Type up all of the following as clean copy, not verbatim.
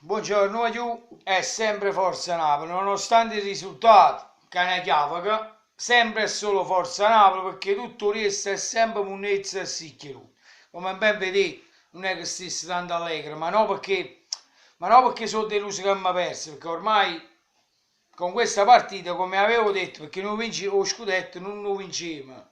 Buongiorno a tutti, è sempre Forza Napoli, nonostante il risultato che è una chiavica, sempre e solo Forza Napoli perché tutto il resto è sempre munnezza e sicchero. Come ben vedete, non è che stessi tanto allegro, ma no perché sono deluso che mi ha perso, perché ormai con questa partita, come avevo detto, perché non vincevo lo scudetto, non lo vincevamo.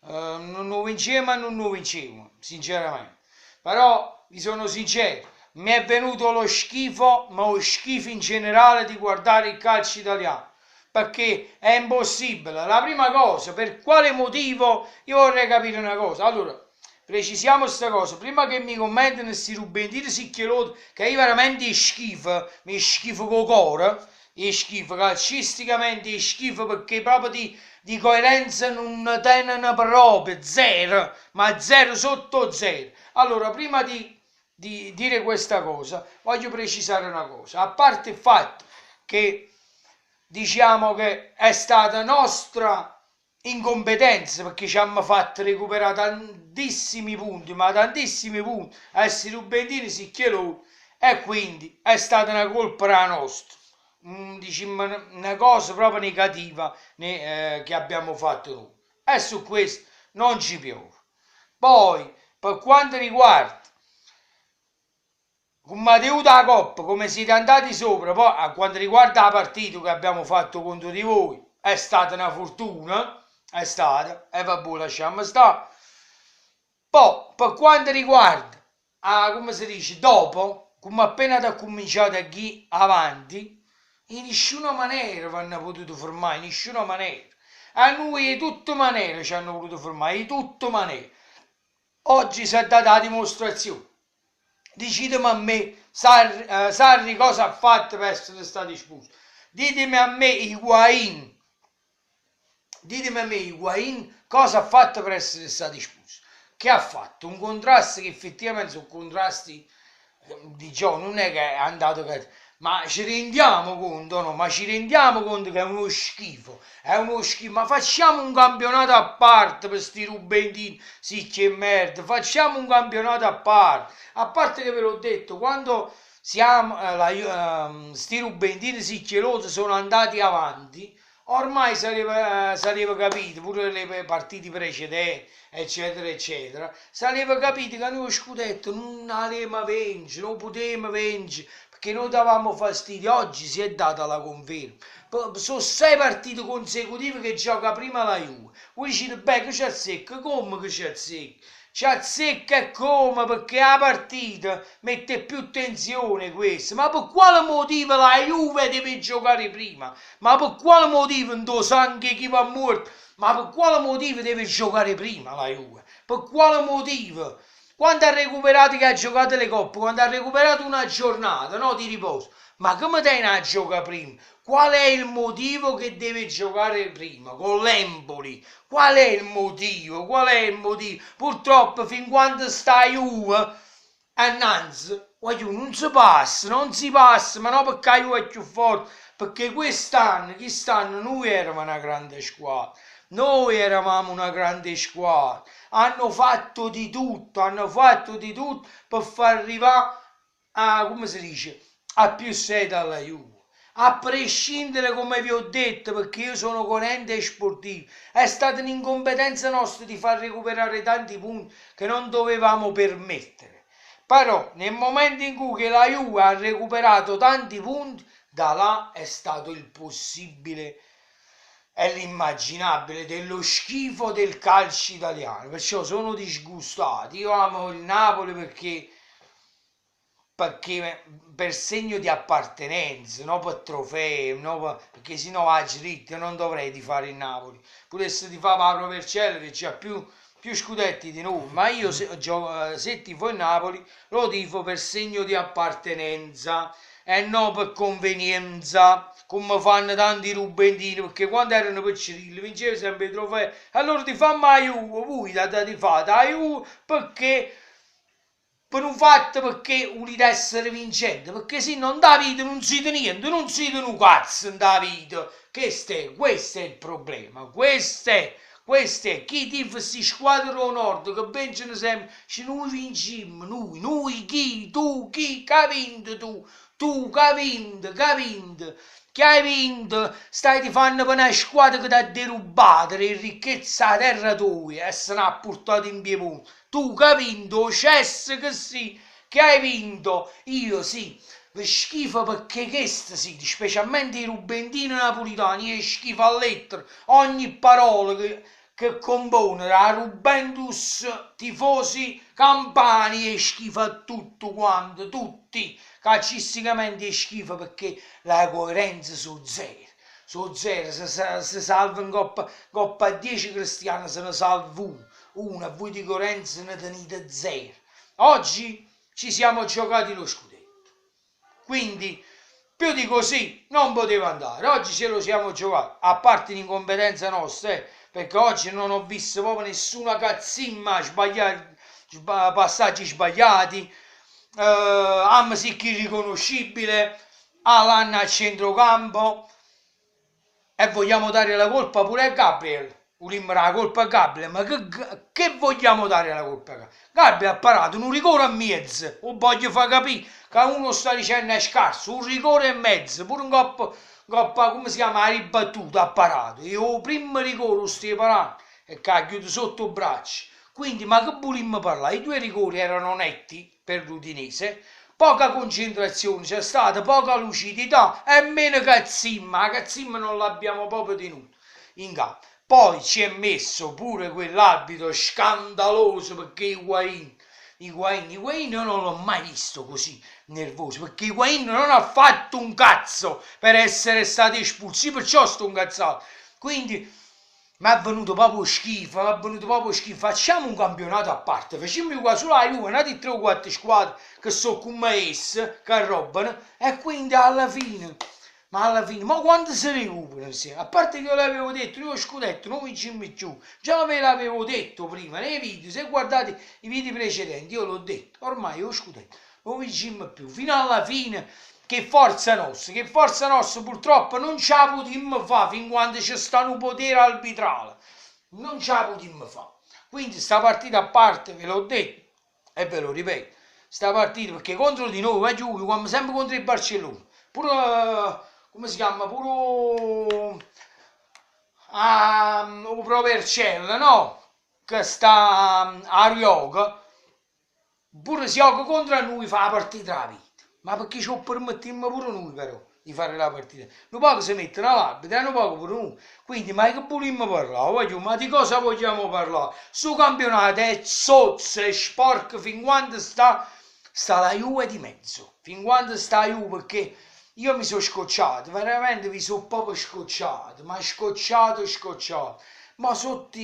Non lo vincevamo e non lo vincevamo, sinceramente. Però, vi sono sincero, mi è venuto lo schifo, ma lo schifo in generale di guardare il calcio italiano. Perché è impossibile. La prima cosa, per quale motivo, io vorrei capire una cosa. Allora, precisiamo questa cosa. Prima che mi commentano questi rubentini sicchieloti, che io veramente schifo, mi schifo con cuore, e schifo, calcisticamente è schifo perché proprio di coerenza non tengono proprio, zero, ma zero sotto zero. Allora, prima di dire questa cosa, voglio precisare una cosa. A parte il fatto che diciamo che è stata nostra incompetenza perché ci hanno fatto recuperare tantissimi punti, ma tantissimi punti a essere rubentini si chielò e quindi è stata una colpa la nostra. Diciamo una cosa proprio negativa che abbiamo fatto noi e su questo non ci piove. Poi per quanto riguarda con Matteo da Coppa, come siete andati sopra, poi a quanto riguarda la partita che abbiamo fatto contro di voi, è stata una fortuna, è stata, e vabbè, lasciamo stare. Poi, per quanto riguarda, come si dice, dopo, come appena da cominciato a chi avanti, in nessuna maniera vi hanno potuto fermare, in nessuna maniera. A noi di tutte maniere ci hanno voluto fermare, di tutte maniere. Oggi si è data la dimostrazione. Decidimi a me, Sarri cosa ha fatto per essere stato espulso. Ditemi a me Higuain, ditemi a me Higuain cosa ha fatto per essere stato espulso. Che ha fatto? Un contrasto che effettivamente sono contrasti di gioco, non è che è andato ma ci rendiamo conto, no? Ma ci rendiamo conto che è uno schifo, ma facciamo un campionato a parte per sti rubentini, sì che merda, facciamo un campionato a parte che ve l'ho detto, quando siamo, sti rubentini sicchelosi sono andati avanti, ormai sarebbe capito, pure le partite precedenti, eccetera, eccetera, sarebbe capito che noi lo scudetto non avremmo vincere, non potevamo vincere, perché noi davamo fastidio. Oggi si è data la conferma. Sono 6 partite consecutive che gioca prima la Juve. Voi dite, beh, che c'è secca, come che c'è secca? C'è secca e come? Perché la partita mette più tensione questa. Ma per quale motivo la Juve deve giocare prima? Ma per quale motivo in do sangue chi va morto? Ma per quale motivo deve giocare prima la Juve? Per quale motivo? Quando ha recuperato che ha giocato le coppe, quando ha recuperato una giornata, no, di riposo, ma come te ne gioca prima? Qual è il motivo che deve giocare prima? Con l'Empoli. Qual è il motivo? Qual è il motivo? Purtroppo fin quando sta Juve annanzi, non si passa, ma no perché la Juve è più forte, perché quest'anno noi eravamo una grande squadra. Noi eravamo una grande squadra, hanno fatto di tutto per far arrivare a, come si dice, a più sede alla Juve. A prescindere, come vi ho detto, perché io sono coerente e sportivo, è stata un'incompetenza nostra di far recuperare tanti punti che non dovevamo permettere. Però nel momento in cui la Juve ha recuperato tanti punti, da là è stato il possibile è l'immaginabile dello schifo del calcio italiano, perciò sono disgustato. Io amo il Napoli perché per segno di appartenenza, non per trofei, perché sennò a dritto non dovrei di fare il Napoli. Pure se ti fa Paolo Vercelli che c'ha più scudetti di noi, ma io se tifo il Napoli lo tifo per segno di appartenenza e non per convenienza, come fanno tanti rubentini, perché quando erano piccirilli vinceva sempre i trofei, allora ti fa mai Juve, voi ti fate a Juve perché per un fatto perché volete essere vincente, perché se non da vita non siete niente, non siete un cazzo da vita, questo è il problema, questo è, Questo è chi tifa sti squadre nord che pensano sempre che noi vinciamo, noi chi, tu, chi, che hai vinto tu che hai vinto, che hai vinto, stai ti fanno per una squadra che ti ha derubato le ricchezze a terra tua e se ne ha portato in Piemonte. Tu che hai vinto, cesso che sì, che hai vinto, io sì. Vi schifo perché questo sì, specialmente i rubentini napolitani, è schifo a lettere, ogni parola che compone, la Rubentus, tifosi campani, è schifo a tutto quanto, tutti, calcisticamente è schifo perché la coerenza su zero, se salva in coppa a 10 cristiani se ne salva uno, a voi di coerenza ne tenete zero. Oggi ci siamo giocati lo scudetto. Quindi più di così non poteva andare. Oggi ce lo siamo giocato, a parte l'incompetenza nostra, perché oggi non ho visto proprio nessuna cazzimma passaggi sbagliati, Amsic irriconoscibile, Alan a centrocampo, e vogliamo dare la colpa pure a Gabriel. La colpa a Gabriel, ma che vogliamo dare la colpa a Gabriel? Gabriel ha parato un rigore a mezzo, o voglio far capire che uno sta dicendo è scarso, un rigore e mezzo, pure un coppa come si chiama, ribattuta, ha parato, e il primo rigore lo stai parando, e cacchio sotto il braccio, quindi ma che volimmo parlare? I due rigori erano netti per l'Udinese, poca concentrazione c'è stata, poca lucidità e meno cazzimma, la cazzimma non l'abbiamo proprio tenuto in campo. Poi ci è messo pure quell'arbitro scandaloso perché Higuain io non l'ho mai visto così nervoso, perché Higuain non ha fatto un cazzo per essere stato espulso, perciò sto incazzato. Quindi mi è venuto proprio schifo, facciamo un campionato a parte, facciamo qua solo la Juve, nati 3 o 4 squadre che sono come esse, che robbano, e quindi alla fine, ma quando si recupera? A parte che io l'avevo detto, io lo scudetto non vinciamo più, già ve l'avevo detto prima nei video, se guardate i video precedenti, io l'ho detto, ormai io lo scudetto non vinciamo più, fino alla fine. Che forza nostra purtroppo non ce la potremmo fare fin quando c'è stato un potere arbitrale, non ce la potremmo fare. Quindi sta partita a parte, ve l'ho detto e ve lo ripeto, sta partita perché contro di noi, ma giù, sempre contro il Barcellona, pure, come si chiama, pure un Provercella, no? Che sta a Rioga, pure si gioca contro noi fa la partita la vita. Ma perché ci permettiamo pure noi però di fare la partita? Un poco si mettono all'arbitro e un poco pure noi. Quindi ma che vogliamo parlare? Ma di cosa vogliamo parlare? Sto campionato è sozzo, è sporco fin quando sta la Juve di mezzo. Fin quando sta la Juve, perché io mi sono scocciato, veramente mi sono proprio scocciato, ma scocciato. Ma sotto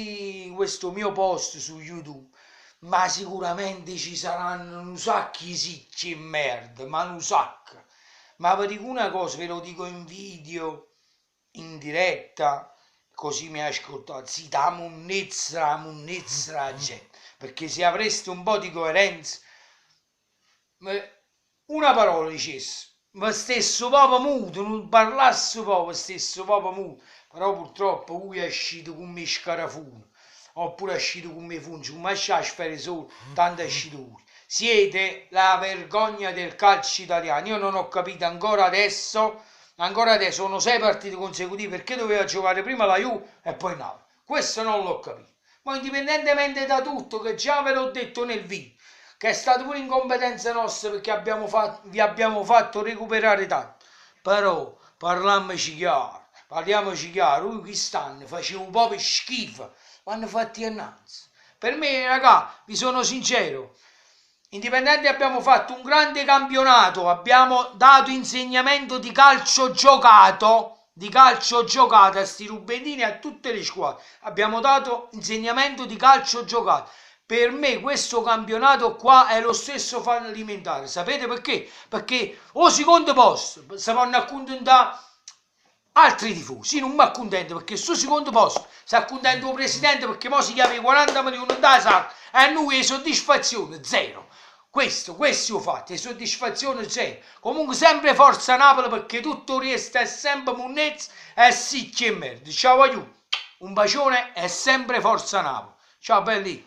questo mio post su YouTube, ma sicuramente ci saranno un sacco di sicchi in merda, ma un sacco. Ma vi dico una cosa, ve lo dico in video, in diretta, così mi ascoltate, si dà munnezza la gente, perché se avreste un po' di coerenza, una parola dicesse, ma stesso proprio muto, non parlasse proprio, stesso proprio muto, però purtroppo lui è uscito come scarafuno. Oppure è uscito come funge, come a sfere solo, tanto è uscito lui. Siete la vergogna del calcio italiano. Io non ho capito ancora adesso, sono 6 partite consecutive, perché doveva giocare prima la Juve e poi Napoli. Questo non l'ho capito. Ma indipendentemente da tutto, che già ve l'ho detto nel video, che è stata pure incompetenza nostra perché vi abbiamo fatto recuperare tanto. Però parliamoci chiaro, lui quest'anno faceva un po' schifo. Vanno fatti innanzi. Per me, raga, vi sono sincero, indipendente abbiamo fatto un grande campionato, abbiamo dato insegnamento di calcio giocato a sti rubendini e a tutte le squadre. Abbiamo dato insegnamento di calcio giocato. Per me questo campionato qua è lo stesso fallimentare. Sapete perché? Perché o secondo posto si vanno a accontentare altri tifosi, non mi accontento perché sul secondo posto si accontenta il presidente perché mo si chiama i 40 milioni da sacco e a noi è soddisfazione zero. Questo ho fatto, è soddisfazione zero. Comunque sempre forza Napoli perché tutto il resto è sempre munnezza e sicchi e merda. Ciao a Un bacione e sempre Forza Napoli. Ciao belli!